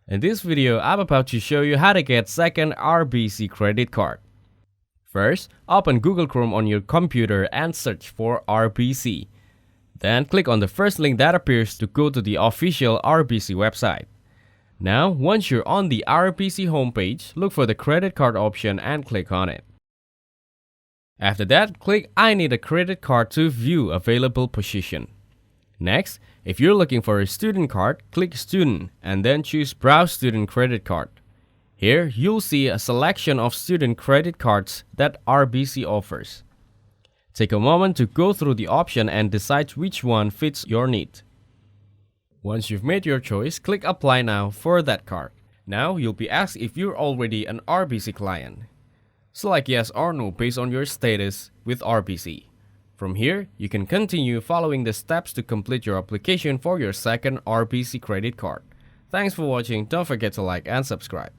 In this video, I'm about to show you how to get second RBC credit card. First, open Google Chrome on your computer and search for RBC. Then click on the first link that appears to go to the official RBC website. Now, once you're on the RBC homepage, look for the credit card option and click on it. After that, click I need a credit card to view available position. Next, if you're looking for a student card, click Student and then choose Browse Student Credit Card. Here, you'll see a selection of student credit cards that RBC offers. Take a moment to go through the option and decide which one fits your need. Once you've made your choice, click Apply Now for that card. Now, you'll be asked if you're already an RBC client. Select Yes or No based on your status with RBC. From here, you can continue following the steps to complete your application for your second RBC credit card. Thanks for watching. Don't forget to like and subscribe.